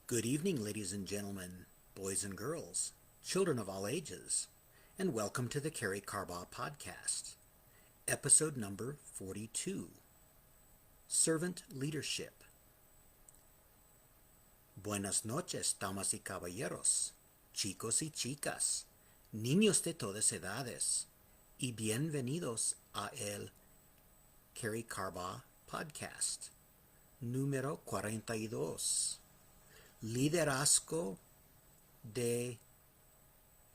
Good evening, ladies and gentlemen, boys and girls, children of all ages, and welcome to the Karey Carbaugh podcast, episode number 42, Servant Leadership. Buenas noches, damas y caballeros, chicos y chicas, niños de todas edades, y bienvenidos a el Karey Carbaugh podcast, número 42. Liderazgo de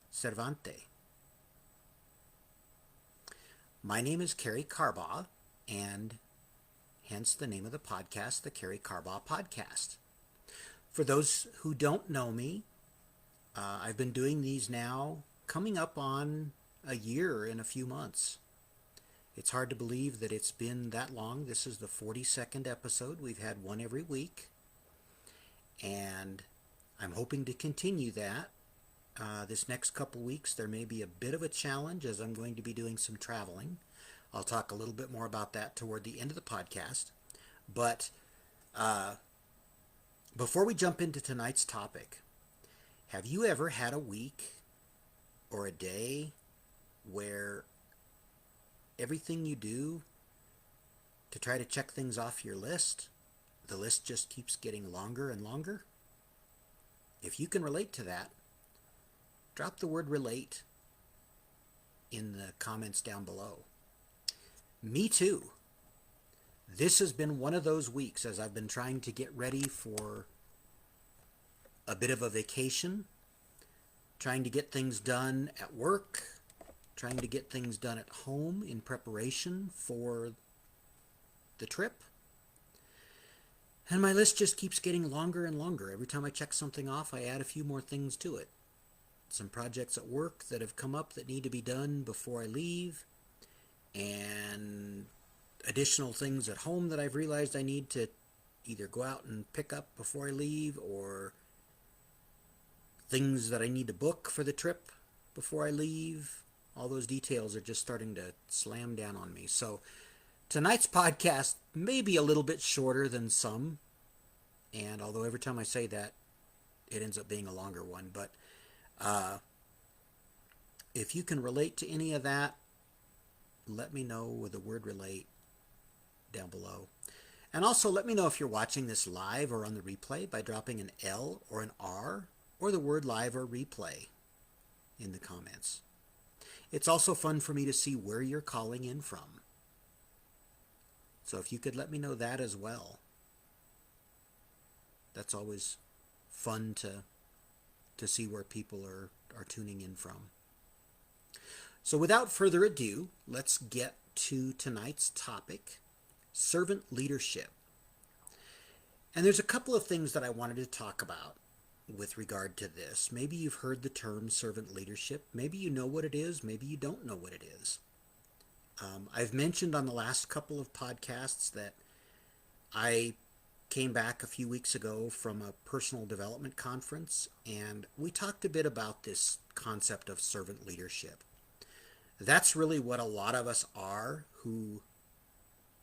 Servante. My name is Karey Carbaugh, and hence the name of the podcast, the Karey Carbaugh Podcast. For those who don't know me, I've been doing these now coming up on a year in a few months. It's hard to believe that it's been that long. This is the 42nd episode. We've had one every week. And I'm hoping to continue that. This next couple weeks there may be a bit of a challenge as I'm going to be doing some traveling. I'll talk a little bit more about that toward the end of the podcast. But before we jump into tonight's topic, have you ever had a week or a day where everything you do to try to check things off your list, the list just keeps getting longer and longer? If you can relate to that, drop the word relate in the comments down below. Me too. This has been one of those weeks as I've been trying to get ready for a bit of a vacation, trying to get things done at work, trying to get things done at home in preparation for the trip. And my list just keeps getting longer and longer. Every time I check something off, I add a few more things to it. Some projects at work that have come up that need to be done before I leave, and additional things at home that I've realized I need to either go out and pick up before I leave, or things that I need to book for the trip before I leave. All those details are just starting to slam down on me. So tonight's podcast may be a little bit shorter than some, and although every time I say that, it ends up being a longer one. But if you can relate to any of that, let me know with the word relate down below. And also let me know if you're watching this live or on the replay by dropping an L or an R or the word live or replay in the comments. It's also fun for me to see where you're calling in from. So if you could let me know that as well. That's always fun to see where people are tuning in from. So without further ado, let's get to tonight's topic, servant leadership. And there's a couple of things that I wanted to talk about with regard to this. Maybe you've heard the term servant leadership. Maybe you know what it is. Maybe you don't know what it is. I've mentioned on the last couple of podcasts that I came back a few weeks ago from a personal development conference, and we talked a bit about this concept of servant leadership. That's really what a lot of us are who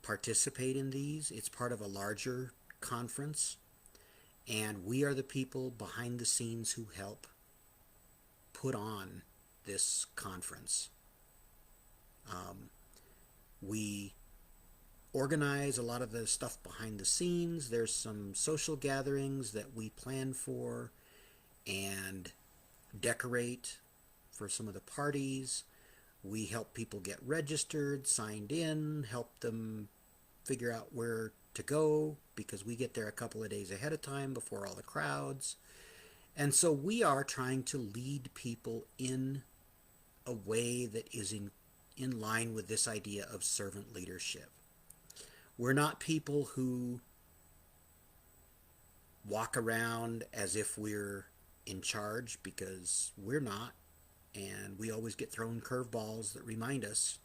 participate in these. It's part of a larger conference, and we are the people behind the scenes who help put on this conference. We organize a lot of the stuff behind the scenes. There's some social gatherings that we plan for and decorate for some of the parties. We help people get registered, signed in, help them figure out where to go because we get there a couple of days ahead of time before all the crowds. And so we are trying to lead people in a way that is in line with this idea of servant leadership. We're not people who walk around as if we're in charge, because we're not, and we always get thrown curveballs that remind us,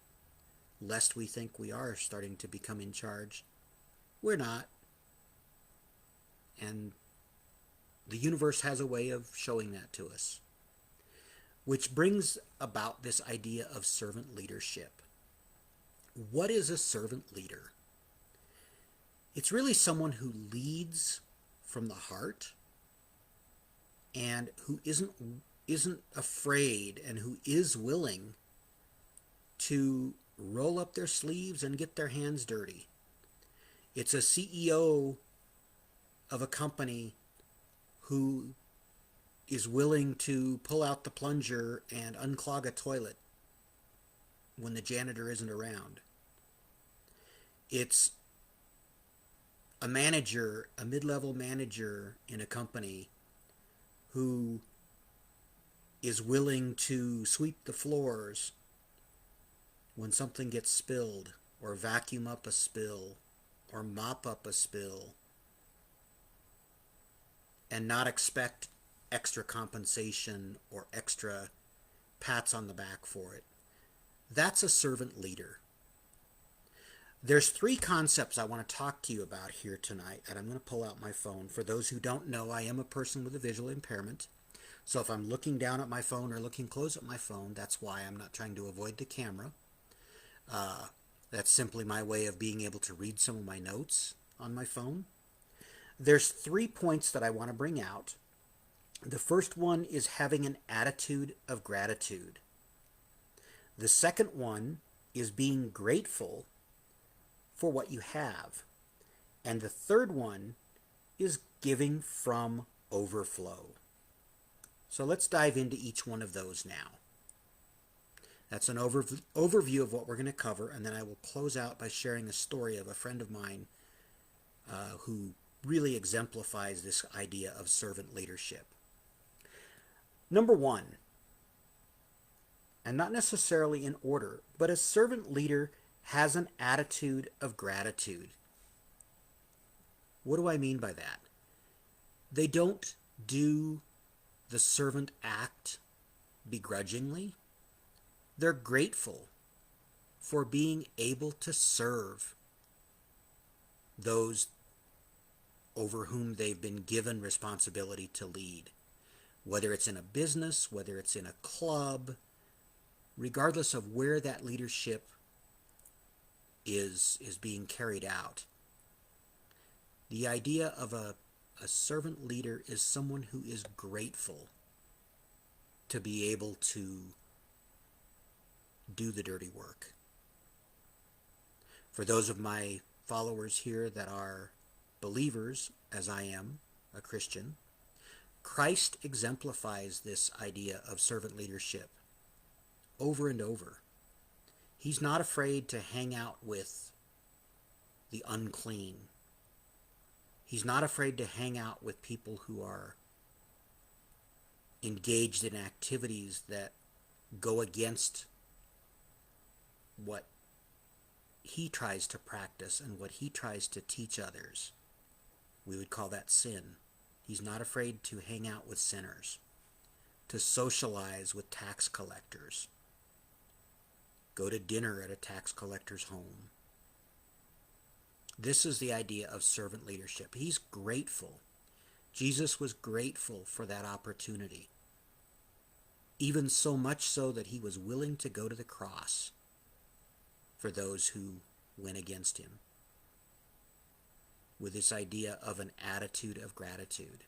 lest we think we are starting to become in charge. We're not. And the universe has a way of showing that to us. Which brings about this idea of servant leadership. What is a servant leader? It's really someone who leads from the heart and who isn't afraid and who is willing to roll up their sleeves and get their hands dirty. It's a CEO of a company who is willing to pull out the plunger and unclog a toilet when the janitor isn't around. It's a manager, a mid-level manager in a company who is willing to sweep the floors when something gets spilled, or vacuum up a spill, or mop up a spill, and not expect extra compensation or extra pats on the back for it. That's a servant leader. There's 3 concepts I want to talk to you about here tonight, and I'm going to pull out my phone. For those who don't know, I am a person with a visual impairment. So if I'm looking down at my phone or looking close at my phone, that's why I'm not trying to avoid the camera. That's simply my way of being able to read some of my notes on my phone. There's 3 points that I want to bring out. The first one is having an attitude of gratitude. The second one is being grateful for what you have. And the third one is giving from overflow. So let's dive into each one of those now. That's an overview of what we're going to cover, and then I will close out by sharing a story of a friend of mine who really exemplifies this idea of servant leadership. Number 1, and not necessarily in order, but a servant leader has an attitude of gratitude. What do I mean by that? They don't do the servant act begrudgingly. They're grateful for being able to serve those over whom they've been given responsibility to lead. Whether it's in a business, whether it's in a club, regardless of where that leadership is being carried out. The idea of a servant leader is someone who is grateful to be able to do the dirty work. For those of my followers here that are believers, as I am a Christian, Christ exemplifies this idea of servant leadership over and over. He's not afraid to hang out with the unclean. He's not afraid to hang out with people who are engaged in activities that go against what he tries to practice and what he tries to teach others. We would call that sin. He's not afraid to hang out with sinners, to socialize with tax collectors, go to dinner at a tax collector's home. This is the idea of servant leadership. He's grateful. Jesus was grateful for that opportunity, even so much so that he was willing to go to the cross for those who went against him, with this idea of an attitude of gratitude.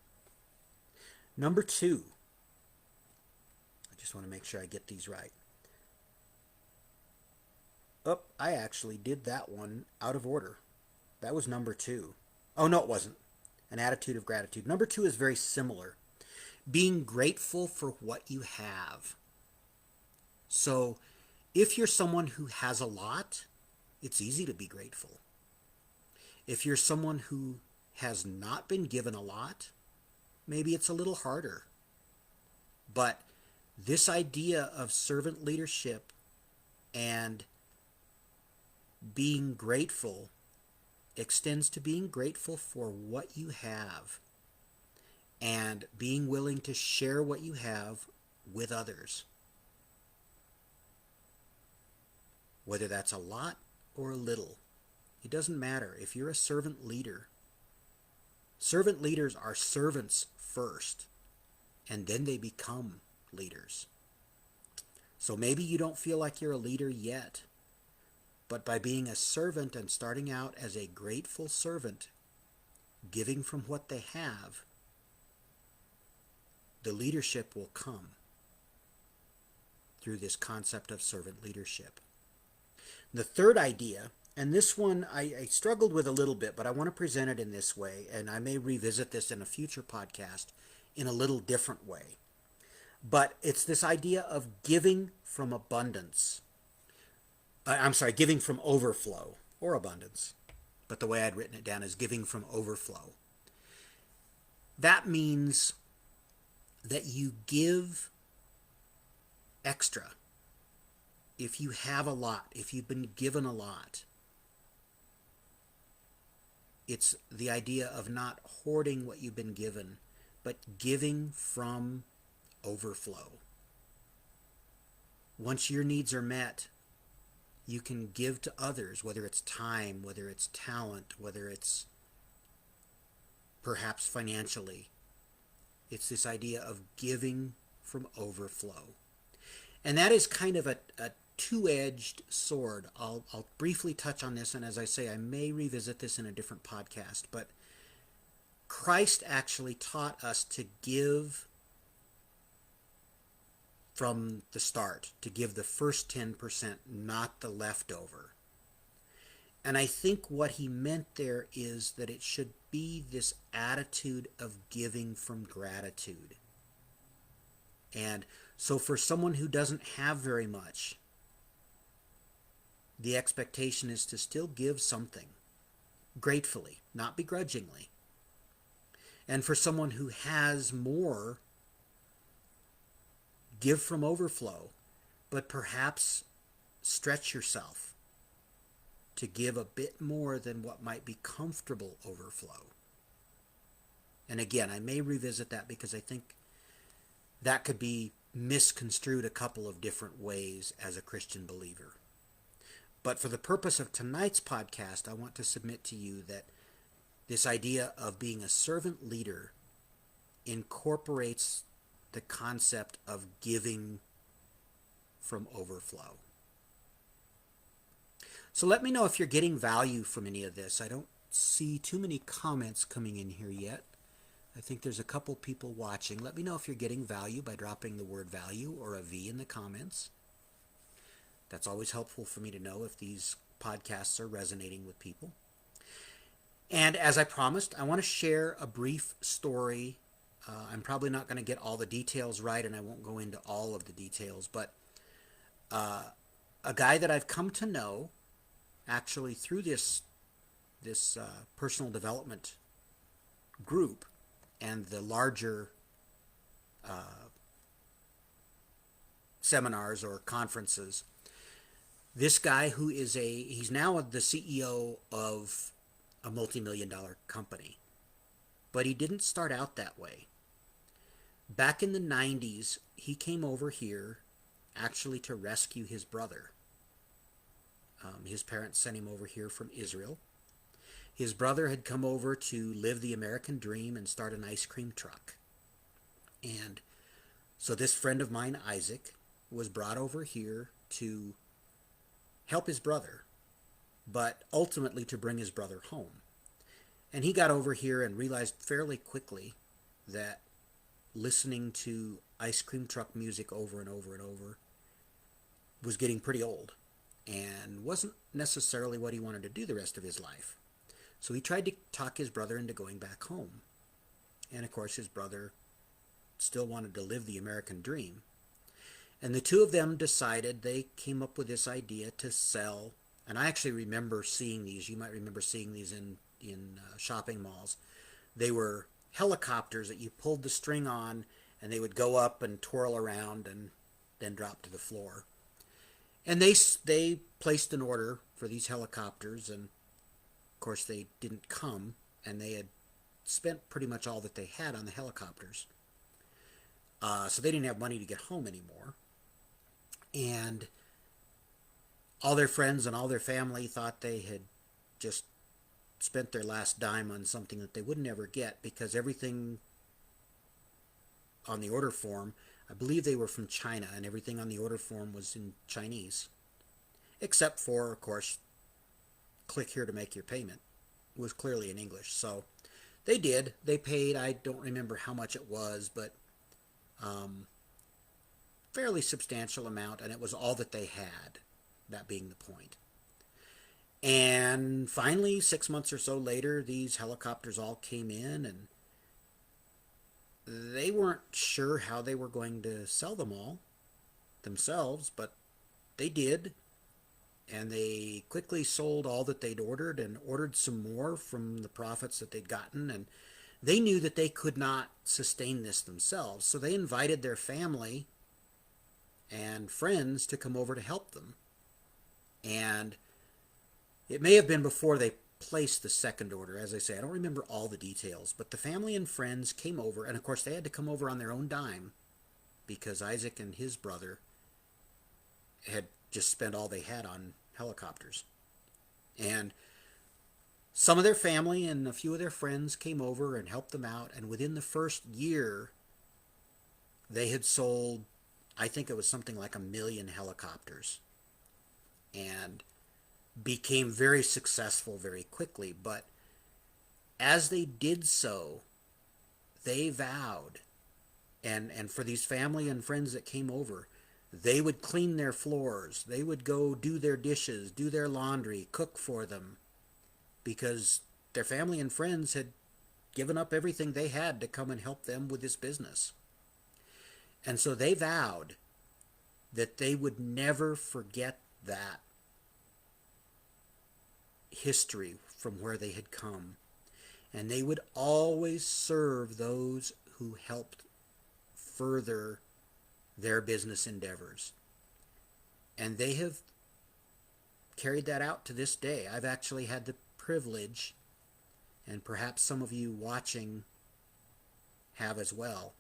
Number 2, I just want to make sure I get these right. Oh, I actually did that one out of order. That was number 2. Oh, no, it wasn't. An attitude of gratitude. Number 2 is very similar. Being grateful for what you have. So, if you're someone who has a lot, it's easy to be grateful. If you're someone who has not been given a lot, maybe it's a little harder. But this idea of servant leadership and being grateful extends to being grateful for what you have and being willing to share what you have with others. Whether that's a lot or a little, it doesn't matter. If you're a servant leaders are servants first, and then they become leaders. So maybe you don't feel like you're a leader yet, but by being a servant and starting out as a grateful servant, giving from what they have, the leadership will come through this concept of servant leadership. The third idea, and this one I struggled with a little bit, but I want to present it in this way, and I may revisit this in a future podcast in a little different way. But it's this idea of giving from abundance. Giving from overflow or abundance. But the way I'd written it down is giving from overflow. That means that you give extra. If you have a lot, if you've been given a lot, it's the idea of not hoarding what you've been given, but giving from overflow. Once your needs are met, you can give to others, whether it's time, whether it's talent, whether it's perhaps financially. It's this idea of giving from overflow. And that is kind of a two-edged sword. I'll briefly touch on this, and as I say, I may revisit this in a different podcast, but Christ actually taught us to give from the start, to give the first 10%, not the leftover. And I think what he meant there is that it should be this attitude of giving from gratitude. And so for someone who doesn't have very much, the expectation is to still give something gratefully, not begrudgingly. And for someone who has more, give from overflow, but perhaps stretch yourself to give a bit more than what might be comfortable overflow. And again, I may revisit that because I think that could be misconstrued a couple of different ways as a Christian believer. But for the purpose of tonight's podcast, I want to submit to you that this idea of being a servant leader incorporates the concept of giving from overflow. So let me know if you're getting value from any of this. I don't see too many comments coming in here yet. I think there's a couple people watching. Let me know if you're getting value by dropping the word value or a V in the comments. That's always helpful for me to know if these podcasts are resonating with people. And as I promised, I want to share a brief story. I'm probably not going to get all the details right, and I won't go into all of the details, but a guy that I've come to know actually through this personal development group and the larger seminars or conferences. This guy who is he's now the CEO of a multi-million-dollar company, but he didn't start out that way. Back in the 90s, he came over here actually to rescue his brother. His parents sent him over here from Israel. His brother had come over to live the American dream and start an ice cream truck. And so this friend of mine, Isaac, was brought over here to help his brother, but ultimately to bring his brother home. And he got over here and realized fairly quickly that listening to ice cream truck music over and over and over was getting pretty old and wasn't necessarily what he wanted to do the rest of his life. So he tried to talk his brother into going back home. And of course his brother still wanted to live the American dream. And the two of them decided, they came up with this idea to sell, and I actually remember seeing these. You might remember seeing these in shopping malls. They were helicopters that you pulled the string on, and they would go up and twirl around and then drop to the floor. And they placed an order for these helicopters, and of course they didn't come, and they had spent pretty much all that they had on the helicopters. So they didn't have money to get home anymore. And all their friends and all their family thought they had just spent their last dime on something that they would never get, because everything on the order form, I believe they were from China, and everything on the order form was in Chinese. Except for, of course, click here to make your payment was clearly in English. So they did. They paid, I don't remember how much it was, but Fairly substantial amount, and it was all that they had, that being the point. And finally, 6 months or so later, these helicopters all came in, and they weren't sure how they were going to sell them all themselves, but they did. And they quickly sold all that they'd ordered and ordered some more from the profits that they'd gotten. And they knew that they could not sustain this themselves. So they invited their family and friends to come over to help them. And it may have been before they placed the second order. As I say, I don't remember all the details, but the family and friends came over. And of course, they had to come over on their own dime because Isaac and his brother had just spent all they had on helicopters. And some of their family and a few of their friends came over and helped them out. And within the first year, they had sold, I think it was something like 1 million helicopters, and became very successful very quickly. But as they did so, they vowed, and for these family and friends that came over, they would clean their floors, they would go do their dishes, do their laundry, cook for them, because their family and friends had given up everything they had to come and help them with this business. And so they vowed that they would never forget that history from where they had come. And they would always serve those who helped further their business endeavors. And they have carried that out to this day. I've actually had the privilege, and perhaps some of you watching have as well.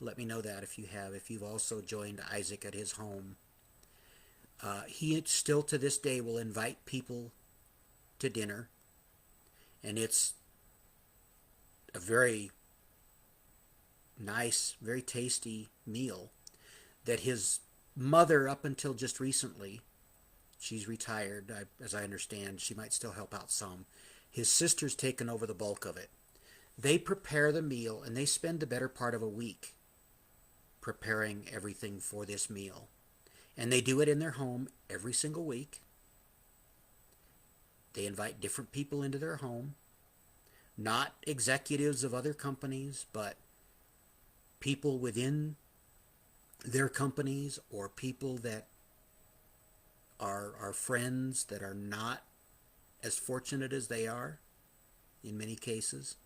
Let me know that if you have, if you've also joined Isaac at his home. He still to this day will invite people to dinner, and it's a very nice, very tasty meal that his mother, up until just recently, she's retired, as I understand, she might still help out some. His sister's taken over the bulk of it. They prepare the meal, and they spend the better part of a week preparing everything for this meal. And they do it in their home every single week. They invite different people into their home, not executives of other companies, but people within their companies, or people that are friends that are not as fortunate as they are in many cases.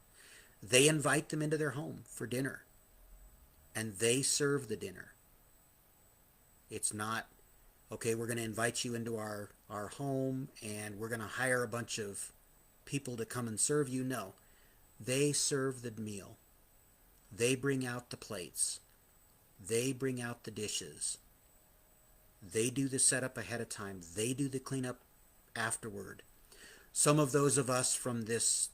They invite them into their home for dinner, and they serve the dinner. It's not, okay, we're going to invite you into our home and we're going to hire a bunch of people to come and serve you. No, they serve the meal. They bring out the plates. They bring out the dishes. They do the setup ahead of time. They do the cleanup afterward. Some of those of us from this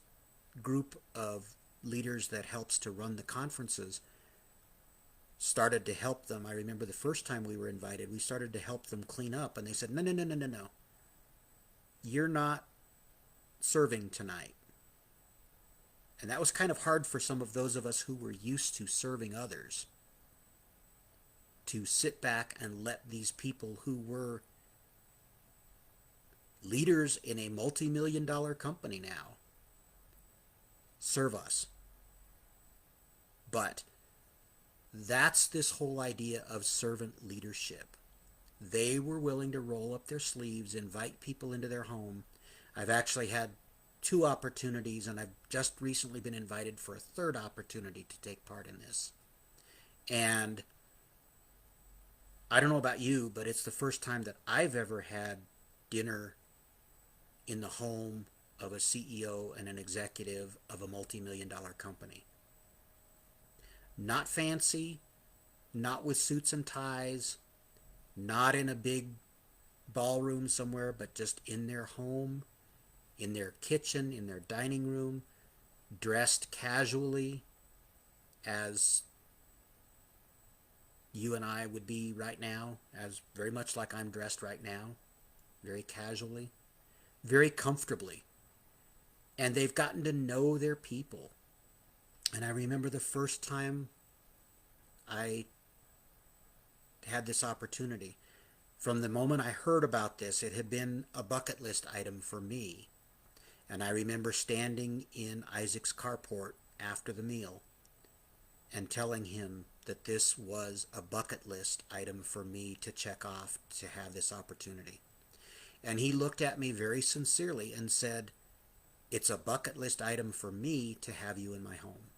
group of leaders that helps to run the conferences started to help them. I remember the first time we were invited, we started to help them clean up, and they said, no. You're not serving tonight. And that was kind of hard for some of those of us who were used to serving others, to sit back and let these people who were leaders in a multi-million-dollar company now serve us. But that's this whole idea of servant leadership. They were willing to roll up their sleeves, invite people into their home. I've actually had 2 opportunities, and I've just recently been invited for a 3rd opportunity to take part in this. And I don't know about you, but it's the first time that I've ever had dinner in the home of a CEO and an executive of a multi-million-dollar company. Not fancy, not with suits and ties, not in a big ballroom somewhere, but just in their home, in their kitchen, in their dining room, dressed casually as you and I would be right now, as very much like I'm dressed right now, very casually, very comfortably. And they've gotten to know their people. And I remember the first time I had this opportunity. From the moment I heard about this, it had been a bucket list item for me. And I remember standing in Isaac's carport after the meal and telling him that this was a bucket list item for me to check off to have this opportunity. And he looked at me very sincerely and said, "It's a bucket list item for me to have you in my home."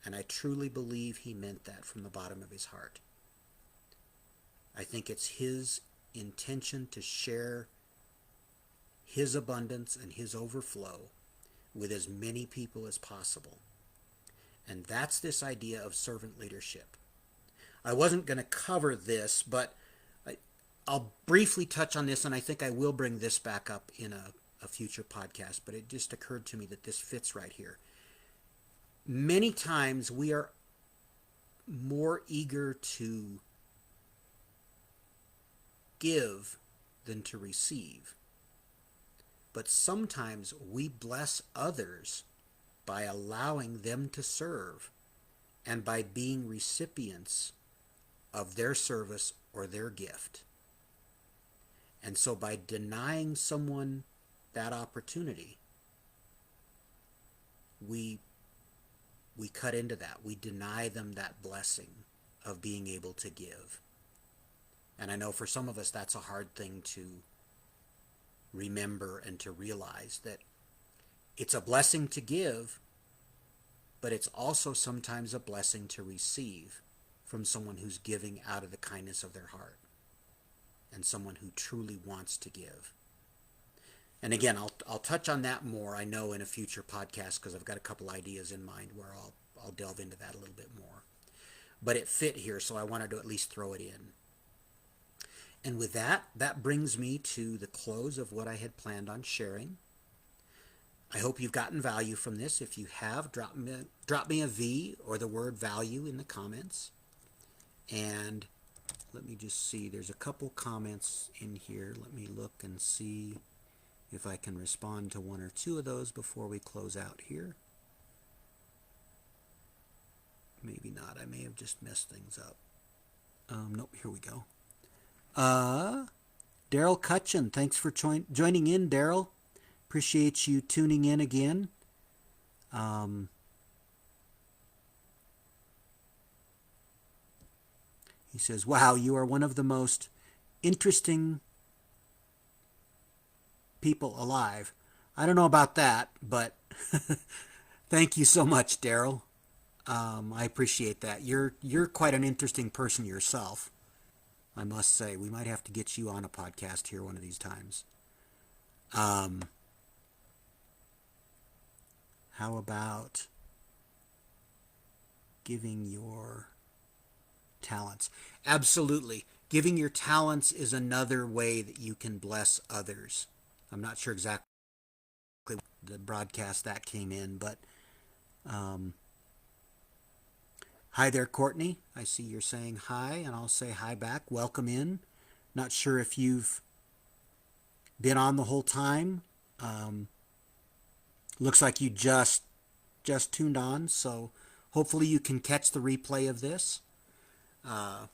And I truly believe he meant that from the bottom of his heart. I think it's his intention to share his abundance and his overflow with as many people as possible. And that's this idea of servant leadership. I wasn't going to cover this, but I'll briefly touch on this, and I think I will bring this back up in a future podcast, but it just occurred to me that this fits right here. Many times we are more eager to give than to receive. But sometimes we bless others by allowing them to serve and by being recipients of their service or their gift. And so by denying someone that opportunity, we cut into that. We deny them that blessing of being able to give. And I know for some of us that's a hard thing to remember and to realize, that it's a blessing to give, but it's also sometimes a blessing to receive from someone who's giving out of the kindness of their heart and someone who truly wants to give. And again, I'll touch on that more, I know, in a future podcast, because I've got a couple ideas in mind where I'll delve into that a little bit more. But it fit here, so I wanted to at least throw it in. And with that, that brings me to the close of what I had planned on sharing. I hope you've gotten value from this. If you have, drop me a V or the word value in the comments. And let me just see, there's a couple comments in here. Let me look and see if I can respond to one or two of those before we close out here. Maybe not. I may have just messed things up. Nope, here we go. Daryl Cutchin, thanks for joining in, Daryl. Appreciate you tuning in again. He says, "Wow, you are one of the most interesting people alive." I don't know about that, but thank you so much, Daryl. I appreciate that. You're quite an interesting person yourself, I must say. We might have to get you on a podcast here one of these times. How about giving your talents? Absolutely. Giving your talents is another way that you can bless others. I'm not sure exactly the broadcast that came in, but hi there, Courtney. I see you're saying hi, and I'll say hi back. Welcome in. Not sure if you've been on the whole time. Looks like you just tuned on, so hopefully you can catch the replay of this. I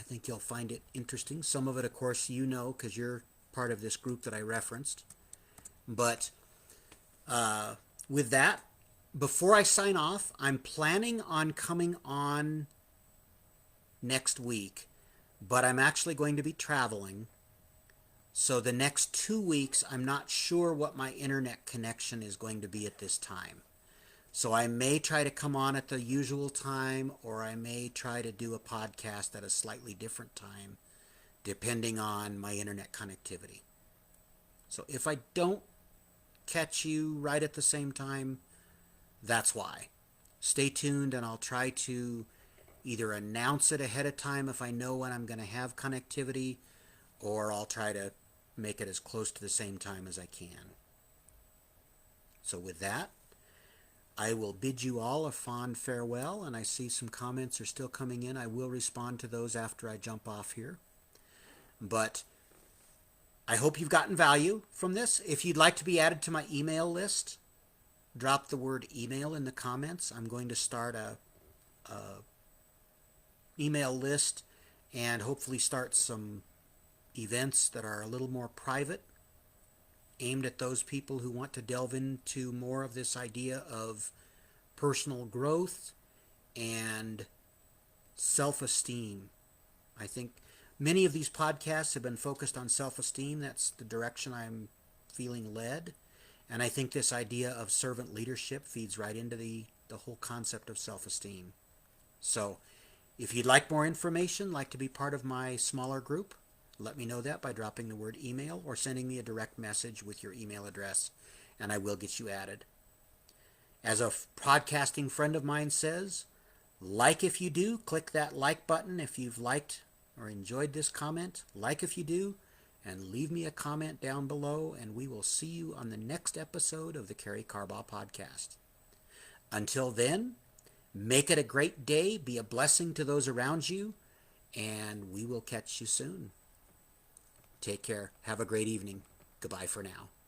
think you'll find it interesting. Some of it, of course, you know, because you're part of this group that I referenced. But with that, before I sign off, I'm planning on coming on next week, but I'm actually going to be traveling. So the next 2 weeks, I'm not sure what my internet connection is going to be at this time. So I may try to come on at the usual time, or I may try to do a podcast at a slightly different time, depending on my internet connectivity. So if I don't catch you right at the same time, that's why. Stay tuned, and I'll try to either announce it ahead of time if I know when I'm going to have connectivity, or I'll try to make it as close to the same time as I can. So with that, I will bid you all a fond farewell, and I see some comments are still coming in. I will respond to those after I jump off here. But I hope you've gotten value from this. If you'd like to be added to my email list, drop the word email in the comments. I'm going to start a email list and hopefully start some events that are a little more private, aimed at those people who want to delve into more of this idea of personal growth and self-esteem. I think many of these podcasts have been focused on self-esteem. That's the direction I'm feeling led. And I think this idea of servant leadership feeds right into the whole concept of self-esteem. So if you'd like more information, like to be part of my smaller group, let me know that by dropping the word email or sending me a direct message with your email address, and I will get you added. As a podcasting friend of mine says, like if you do, click that like button if you've liked or enjoyed this comment. Like if you do, and leave me a comment down below, and we will see you on the next episode of the Karey Carbaugh podcast. Until then, make it a great day, be a blessing to those around you, and we will catch you soon. Take care. Have a great evening. Goodbye for now.